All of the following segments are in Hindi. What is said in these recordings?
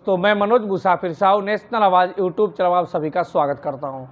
दोस्तों, मैं मनोज मुसाफिर साहू नेशनल आवाज़ यूट्यूब चैनल आप सभी का स्वागत करता हूं।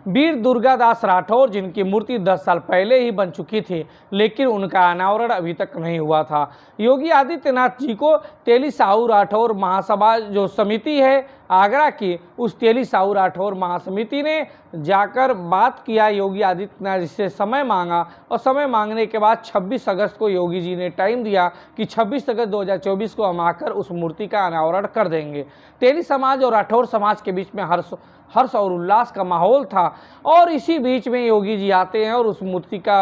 वीर दुर्गादास राठौर जिनकी मूर्ति 10 साल पहले ही बन चुकी थी, लेकिन उनका अनावरण अभी तक नहीं हुआ था। योगी आदित्यनाथ जी को तेली साहू राठौर महासभा जो समिति है आगरा की, उस तेली साहू राठौर महासमिति ने जाकर बात किया, योगी आदित्यनाथ जी से समय मांगा और समय मांगने के बाद 26 अगस्त को योगी जी ने टाइम दिया कि 26 अगस्त 2024 को हम आकर उस मूर्ति का अनावरण कर देंगे। तेली समाज और राठौर समाज के बीच में हर्ष और उल्लास का माहौल था और इसी बीच में योगी जी आते हैं और उस मूर्ति का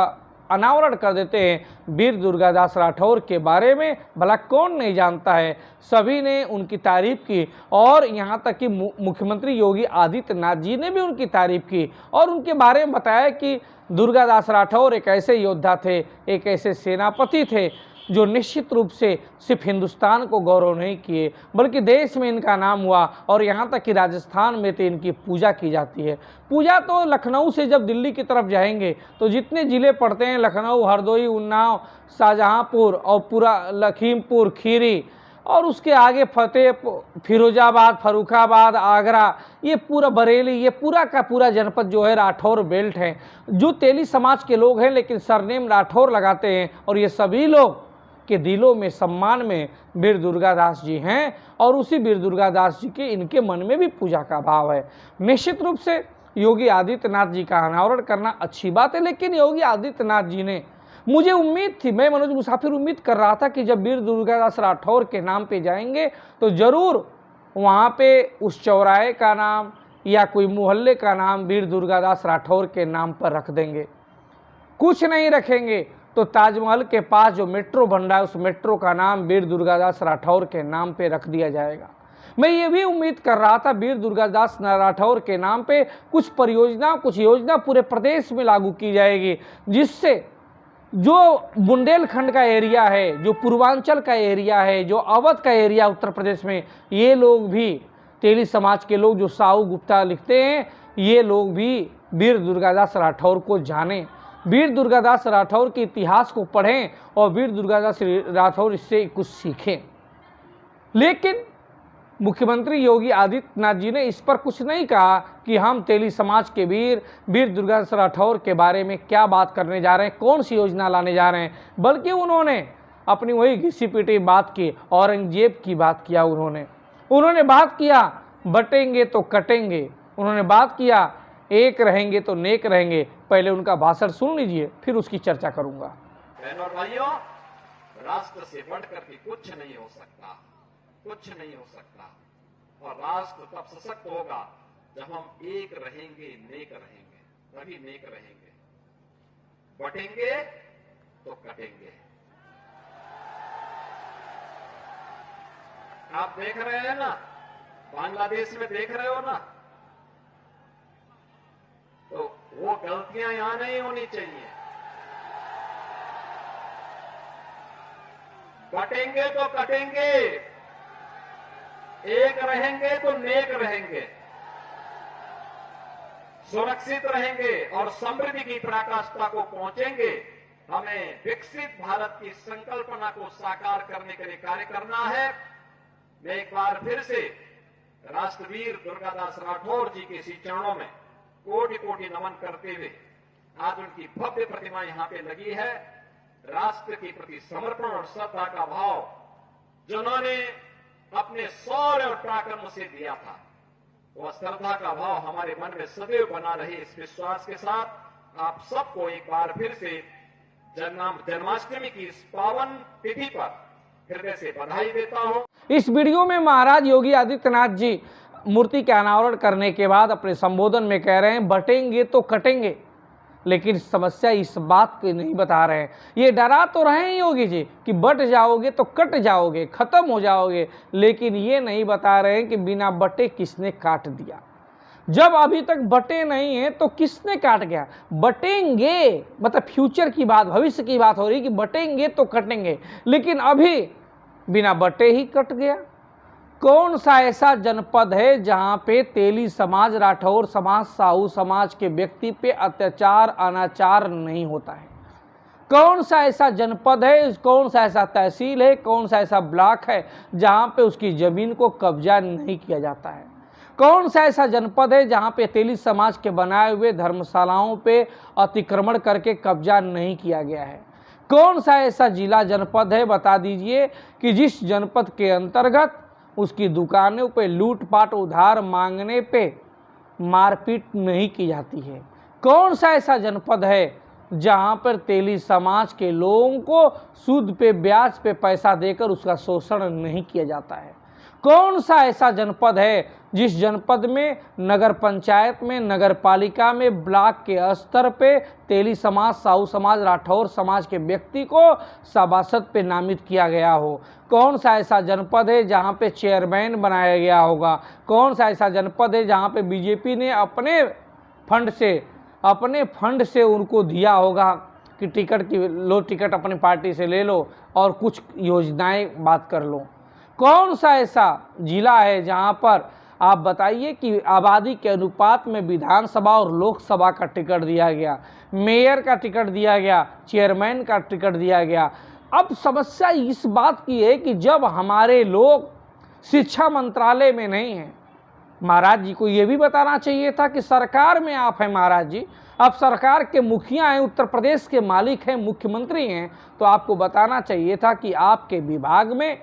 अनावरण कर देते हैं। वीर दुर्गादास राठौर के बारे में भला कौन नहीं जानता है, सभी ने उनकी तारीफ की और यहाँ तक कि मुख्यमंत्री योगी आदित्यनाथ जी ने भी उनकी तारीफ की और उनके बारे में बताया कि दुर्गादास राठौर एक ऐसे योद्धा थे, एक ऐसे सेनापति थे जो निश्चित रूप से सिर्फ हिंदुस्तान को गौरव नहीं किए बल्कि देश में इनका नाम हुआ और यहाँ तक कि राजस्थान में तो इनकी पूजा की जाती है। पूजा तो लखनऊ से जब दिल्ली की तरफ जाएंगे तो जितने ज़िले पड़ते हैं, लखनऊ, हरदोई, उन्नाव, शाहजहाँपुर और पूरा लखीमपुर खीरी और उसके आगे फिरोजाबाद, फर्रुखाबाद, आगरा, ये पूरा बरेली, ये पूरा का पूरा जनपद जो है राठौर बेल्ट है, जो तेली समाज के लोग हैं लेकिन सरनेम राठौर लगाते हैं और ये सभी लोग के दिलों में सम्मान में वीर दुर्गादास जी हैं और उसी वीर दुर्गादास जी के इनके मन में भी पूजा का भाव है। निश्चित रूप से योगी आदित्यनाथ जी का अनावरण करना अच्छी बात है, लेकिन योगी आदित्यनाथ जी ने, मुझे उम्मीद थी, मैं मनोज मुसाफिर उम्मीद कर रहा था कि जब वीर दुर्गादास राठौर के नाम पे जाएंगे तो ज़रूर वहाँ पे उस चौराहे का नाम या कोई मोहल्ले का नाम वीर दुर्गादास राठौर के नाम पर रख देंगे। कुछ नहीं रखेंगे तो ताजमहल के पास जो मेट्रो बन रहा है उस मेट्रो का नाम वीर दुर्गादास राठौर के नाम पे रख दिया जाएगा। मैं ये भी उम्मीद कर रहा था वीर दुर्गादास राठौर के नाम पे कुछ परियोजना, कुछ योजना पूरे प्रदेश में लागू की जाएगी, जिससे जो बुंदेलखंड का एरिया है, जो पूर्वांचल का एरिया है, जो अवध का एरिया उत्तर प्रदेश में, ये लोग भी, तेली समाज के लोग जो साहू गुप्ता लिखते हैं, ये लोग भी वीर दुर्गादास राठौर को जानें, वीर दुर्गादास राठौर के इतिहास को पढ़ें और वीर दुर्गादास राठौर इससे कुछ सीखें। लेकिन मुख्यमंत्री योगी आदित्यनाथ जी ने इस पर कुछ नहीं कहा कि हम तेली समाज के वीर दुर्गादास राठौर के बारे में क्या बात करने जा रहे हैं, कौन सी योजना लाने जा रहे हैं, बल्कि उन्होंने अपनी वही घिसी पिटी बात की, औरंगजेब की बात किया। उन्होंने बात किया बटेंगे तो कटेंगे, उन्होंने बात किया एक रहेंगे तो नेक रहेंगे। पहले उनका भाषण सुन लीजिए, फिर उसकी चर्चा करूंगा। बहनों और भाइयों, राष्ट्र से बढ़कर के कुछ नहीं हो सकता, कुछ नहीं हो सकता। और राष्ट्र तब सशक्त होगा जब हम एक रहेंगे, नेक रहेंगे, तभी नेक रहेंगे। बटेंगे तो कटेंगे। आप देख रहे हैं ना, बांग्लादेश में देख रहे हो ना, तो वो गलतियां यहां नहीं होनी चाहिए। बटेंगे तो कटेंगे, एक रहेंगे तो नेक रहेंगे, सुरक्षित रहेंगे और समृद्धि की पराकाष्ठा को पहुंचेंगे। हमें विकसित भारत की संकल्पना को साकार करने के लिए कार्य करना है। मैं एक बार फिर से राष्ट्रवीर दुर्गादास राठौर जी के श्री चरणों में कोटि कोटि नमन करते हुए, आज उनकी भव्य प्रतिमा यहां पे लगी है। राष्ट्र के प्रति समर्पण और श्रद्धा का भाव जिन्होंने अपने शौर्य और पराक्रम से दिया था, वह श्रद्धा का भाव हमारे मन में सदैव बना रहे, इस विश्वास के साथ आप सबको एक बार फिर से जन्माष्टमी की इस पावन तिथि पर हृदय से बधाई देता हूं। इस वीडियो में महाराज योगी आदित्यनाथ जी मूर्ति के अनावरण करने के बाद अपने संबोधन में कह रहे हैं बटेंगे तो कटेंगे, लेकिन समस्या इस बात की नहीं बता रहे हैं। ये डरा तो रहे हैं योगी जी कि बट जाओगे तो कट जाओगे, खत्म हो जाओगे, लेकिन ये नहीं बता रहे हैं कि बिना बटे किसने काट दिया। जब अभी तक बटे नहीं है तो किसने काट गया। बटेंगे मतलब फ्यूचर की बात, भविष्य की बात हो रही कि बटेंगे तो कटेंगे, लेकिन अभी बिना बटे ही कट गया। कौन सा ऐसा जनपद है जहां पे तेली समाज, राठौर समाज, साहू समाज के व्यक्ति पे अत्याचार, अनाचार नहीं होता है? कौन सा ऐसा जनपद है, कौन सा ऐसा तहसील है, कौन सा ऐसा ब्लॉक है जहां पे उसकी ज़मीन को कब्जा नहीं किया जाता है? कौन सा ऐसा जनपद है जहां पे तेली समाज के बनाए हुए धर्मशालाओं पे अतिक्रमण करके कब्जा नहीं किया गया है? कौन सा ऐसा जिला जनपद है, बता दीजिए, कि जिस जनपद के अंतर्गत उसकी दुकानों पे लूटपाट, उधार मांगने पे मारपीट नहीं की जाती है? कौन सा ऐसा जनपद है जहां पर तेली समाज के लोगों को सूद पे, ब्याज पे पैसा देकर उसका शोषण नहीं किया जाता है? कौन सा ऐसा जनपद है जिस जनपद में नगर पंचायत में, नगर पालिका में, ब्लॉक के स्तर पे तेली समाज, साहू समाज, राठौर समाज के व्यक्ति को सभासद पे नामित किया गया हो? कौन सा ऐसा जनपद है जहां पे चेयरमैन बनाया गया होगा? कौन सा ऐसा जनपद है जहां पे बीजेपी ने अपने फंड से उनको दिया होगा कि टिकट की लो, टिकट अपनी पार्टी से ले लो और कुछ योजनाएं बात कर लो? कौन सा ऐसा जिला है जहां पर आप बताइए कि आबादी के अनुपात में विधानसभा और लोकसभा का टिकट दिया गया, मेयर का टिकट दिया गया, चेयरमैन का टिकट दिया गया? अब समस्या इस बात की है कि जब हमारे लोग शिक्षा मंत्रालय में नहीं हैं, महाराज जी को ये भी बताना चाहिए था कि सरकार में आप हैं महाराज जी, आप सरकार के मुखिया हैं, उत्तर प्रदेश के मालिक हैं, मुख्यमंत्री हैं, तो आपको बताना चाहिए था कि आपके विभाग में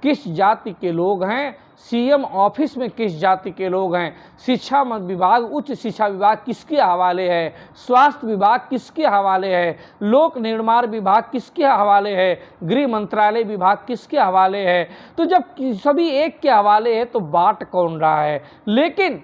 किस जाति के लोग हैं, सीएम ऑफिस में किस जाति के लोग हैं, शिक्षा विभाग, उच्च शिक्षा विभाग किसके हवाले है, स्वास्थ्य विभाग किसके हवाले है, लोक निर्माण विभाग किसके हवाले है, गृह मंत्रालय विभाग किसके हवाले है? तो जब सभी एक के हवाले है तो बांट कौन रहा है? लेकिन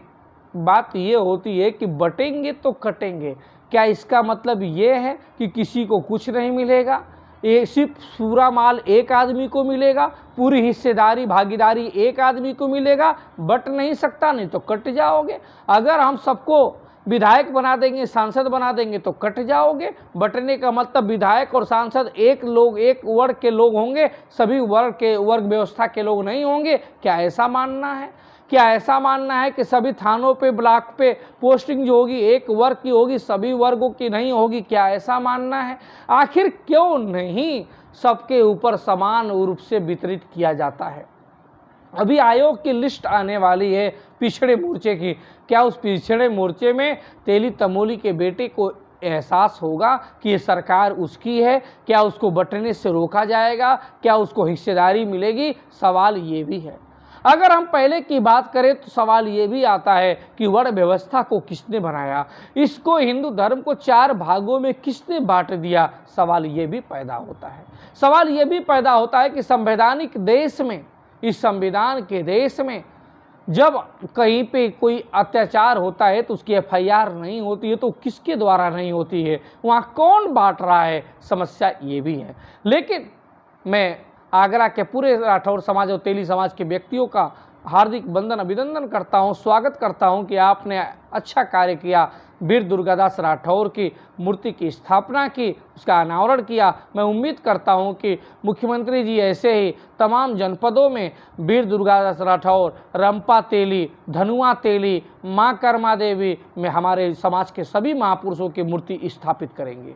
बात ये होती है कि बटेंगे तो कटेंगे। क्या इसका मतलब ये है कि किसी को कुछ नहीं मिलेगा? ये सिर्फ पूरा माल एक आदमी को मिलेगा, पूरी हिस्सेदारी, भागीदारी एक आदमी को मिलेगा? बट नहीं सकता, नहीं तो कट जाओगे। अगर हम सबको विधायक बना देंगे, सांसद बना देंगे तो कट जाओगे। बटने का मतलब विधायक और सांसद एक वर्ग के लोग होंगे, सभी वर्ग व्यवस्था के लोग नहीं होंगे। क्या ऐसा मानना है? क्या ऐसा मानना है कि सभी थानों पे, ब्लॉक पे पोस्टिंग जो होगी एक वर्ग की होगी, सभी वर्गों की नहीं होगी? क्या ऐसा मानना है? आखिर क्यों नहीं सबके ऊपर समान रूप से वितरित किया जाता है? अभी आयोग की लिस्ट आने वाली है पिछड़े मोर्चे की। क्या उस पिछड़े मोर्चे में तेली तमोली के बेटे को एहसास होगा कि ये सरकार उसकी है? क्या उसको बंटने से रोका जाएगा? क्या उसको हिस्सेदारी मिलेगी? सवाल ये भी है। अगर हम पहले की बात करें तो सवाल ये भी आता है कि वर्ण व्यवस्था को किसने बनाया, इसको हिंदू धर्म को 4 भागों में किसने बांट दिया? सवाल ये भी पैदा होता है। सवाल ये भी पैदा होता है कि संवैधानिक देश में, इस संविधान के देश में जब कहीं पे कोई अत्याचार होता है तो उसकी एफआईआर नहीं होती है, तो किसके द्वारा नहीं होती है? वहाँ कौन बांट रहा है? समस्या ये भी है। लेकिन मैं आगरा के पूरे राठौर समाज और तेली समाज के व्यक्तियों का हार्दिक वंदन, अभिनंदन करता हूं, स्वागत करता हूं कि आपने अच्छा कार्य किया। वीर दुर्गादास राठौर की मूर्ति की स्थापना की, उसका अनावरण किया। मैं उम्मीद करता हूं कि मुख्यमंत्री जी ऐसे ही तमाम जनपदों में वीर दुर्गादास राठौर, रंपा तेली, धनुआ तेली, माँ कर्मा देवी में हमारे समाज के सभी महापुरुषों की मूर्ति स्थापित करेंगे।